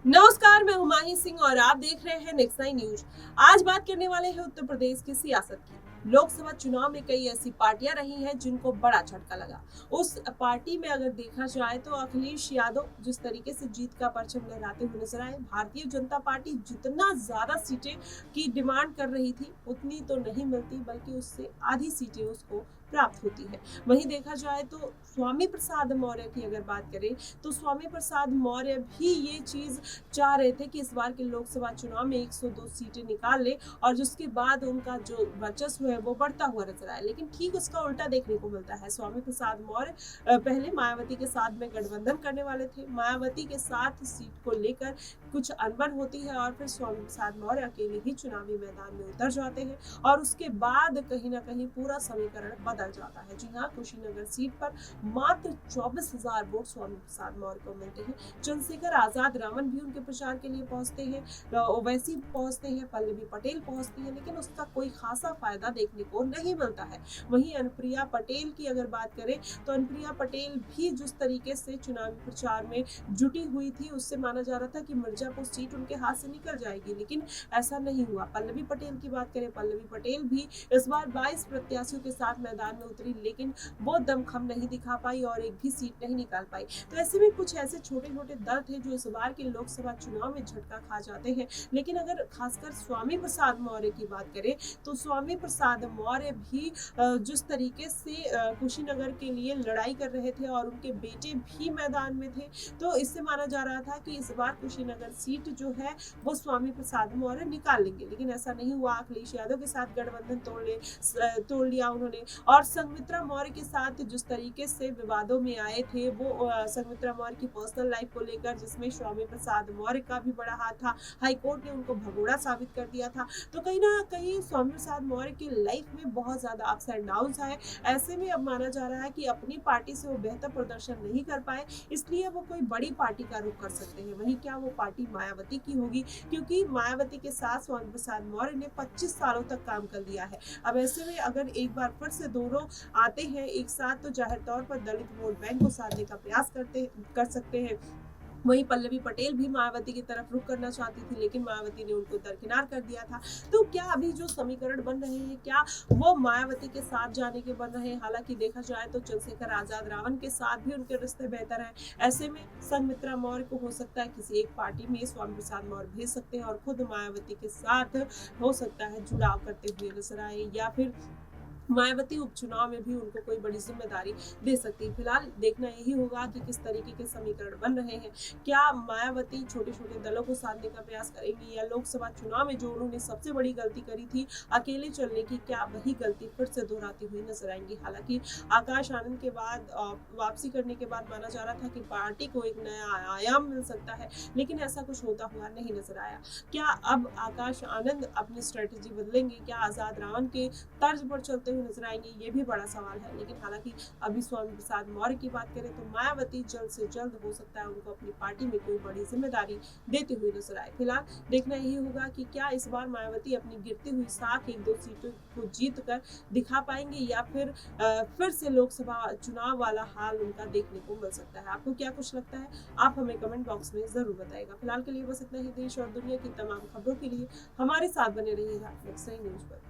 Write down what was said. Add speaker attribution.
Speaker 1: नमस्कार, मैं हुमायूं सिंह और आप देख रहे हैं नेक्स्ट नाइन न्यूज। आज बात करने वाले हैं उत्तर प्रदेश की सियासत की। लोकसभा चुनाव में कई ऐसी पार्टियां रही हैं जिनको बड़ा झटका लगा। उस पार्टी में अगर देखा जाए तो अखिलेश यादव जिस तरीके से जीत का परचम लहराते हुए नजर आए, भारतीय जनता पार्टी जितना ज्यादा सीटें की डिमांड कर रही थी उतनी तो नहीं मिलती, बल्कि उससे आधी सीटें उसको प्राप्त होती है। वहीं देखा जाए तो स्वामी प्रसाद मौर्य की अगर बात करें तो स्वामी प्रसाद मौर्य भी ये चीज चाह रहे थे कि इस बार के लोकसभा चुनाव में 102 सीटें निकाल ले और जिसके बाद उनका जो वर्चस्व है वो बढ़ता हुआ नजर आए। लेकिन ठीक उसका उल्टा देखने को मिलता है। स्वामी प्रसाद मौर्य पहले मायावती के साथ में गठबंधन करने वाले थे। मायावती के साथ सीट को लेकर कुछ अनबन होती है और फिर स्वामी प्रसाद मौर्य अकेले ही चुनावी मैदान में उतर जाते हैं और उसके बाद कहीं ना कहीं पूरा समीकरण बदल जाता है। जी हाँ, कुशीनगर सीट पर मात्र 24,000 वोट स्वामी प्रसाद मौर्य को मिलते हैं। चंद्रशेखर आजाद रावण भी उनके प्रचार के लिए पहुंचते हैं, ओवैसी पहुंचते हैं, पल्लवी पटेल पहुंचती है, लेकिन उसका कोई खासा फायदा देखने को नहीं मिलता है। वहीं अनुप्रिया पटेल की अगर बात करें तो अनुप्रिया पटेल भी जिस तरीके से चुनावी प्रचार में जुटी हुई थी उससे माना जा रहा था कि मिर्जापुर सीट उनके हाथ से निकल जाएगी, लेकिन ऐसा नहीं हुआ। पल्लवी पटेल की बात करें, पल्लवी पटेल भी इस बार 22 प्रत्याशियों के साथ मैदान में उतरी, लेकिन वो दमखम नहीं दिखा पाई और एक भी सीट नहीं निकाल पाई। तो ऐसे में कुछ ऐसे छोटे छोटे दल थे जो इस बार के लोकसभा चुनाव में झटका खा जाते हैं। लेकिन अगर खासकर स्वामी प्रसाद मौर्य की बात करें तो स्वामी प्रसाद मौर्य भी जिस तरीके से कुशीनगर के लिए लड़ाई कर रहे थे और उनके बेटे भी मैदान में थे, तो इससे माना जा रहा था कि इस बार कुशीनगर सीट जो है वो स्वामी प्रसाद मौर्य निकाल लेंगे, लेकिन ऐसा नहीं हुआ। अखिलेश यादव के साथ गठबंधन तोड़ लिया उन्होंने और संघमित्रा मौर्य के साथ जिस तरीके से विवादों में आए थे वो संघमित्रा मौर्य की पर्सनल लाइफ को लेकर, जिसमें स्वामी प्रसाद मौर्य का भी बड़ा हाथ था, हाईकोर्ट ने उनको भगोड़ा साबित कर दिया था। तो कहीं ना कहीं स्वामी प्रसाद मौर्य की लाइफ में बहुत ज्यादा अप्स एंड डाउन्स आए। ऐसे में अब माना जा रहा है कि अपनी पार्टी से वो बेहतर प्रदर्शन नहीं कर पाए, इसलिए वो कोई बड़ी पार्टी का रुख कर सकते हैं। वहीं क्या वो पार्टी मायावती की होगी, क्योंकि मायावती के साथ स्वामी प्रसाद मौर्य ने 25 सालों तक काम कर लिया है। अब ऐसे में अगर एक बार फिर से दोनों आते हैं एक साथ तो जाहिर तौर पर दलित वोट बैंक को साधने का प्रयास कर सकते हैं। वहीं पल्लवी पटेल भी मायावती की तरफ रुख करना चाहती थी, लेकिन मायावती ने उनको दरकिनार कर दिया था। तो क्या अभी जो समीकरण बन रहे हैं क्या वो मायावती के साथ जाने के बन रहे हैं? हालांकि देखा जाए तो चंद्रशेखर आजाद रावण के साथ भी उनके रिश्ते बेहतर हैं। ऐसे में संघमित्रा मौर्य को हो सकता है किसी एक पार्टी में स्वामी प्रसाद मौर्य भेज सकते हैं और खुद मायावती के साथ हो सकता है जुड़ाव करते हुए नजर आए, या फिर मायावती उपचुनाव में भी उनको कोई बड़ी जिम्मेदारी दे सकती है। फिलहाल देखना यही होगा कि किस तरीके के समीकरण बन रहे हैं। क्या मायावती छोटे छोटे दलों को साधने का प्रयास करेंगी, या लोकसभा चुनाव में जो उन्होंने सबसे बड़ी गलती करी थी अकेले चलने की, क्या वही गलती फिर से दोहराती हुई नजर आएंगी? हालांकि आकाश आनंद के बाद वापसी करने के बाद माना जा रहा था कि पार्टी को एक नया आयाम मिल सकता है, लेकिन ऐसा कुछ होता हुआ नहीं नजर आया। क्या अब आकाश आनंद अपनी स्ट्रेटेजी बदलेंगे? क्या आजाद रावण के तर्ज पर चलते नजर आएंगे? ये भी बड़ा सवाल है। लेकिन हालांकि अभी स्वामी प्रसाद मौर्य की बात करें तो मायावती जल्द से जल्द हो सकता है उनको अपनी पार्टी में कोई बड़ी जिम्मेदारी देते हुए नजर आए। फिलहाल देखना यही होगा कि क्या इस बार मायावती अपनी गिरती हुई साख 1-2 सीटों को जीत कर दिखा पाएंगे, या फिर से लोकसभा चुनाव वाला हाल उनका देखने को मिल सकता है। आपको क्या कुछ लगता है? आप हमें कमेंट बॉक्स में जरूर बताइएगा। फिलहाल के लिए बस इतना ही। देश और दुनिया की तमाम खबरों के लिए हमारे साथ बने रहिएगा नेक्स्ट टाइम न्यूज पर।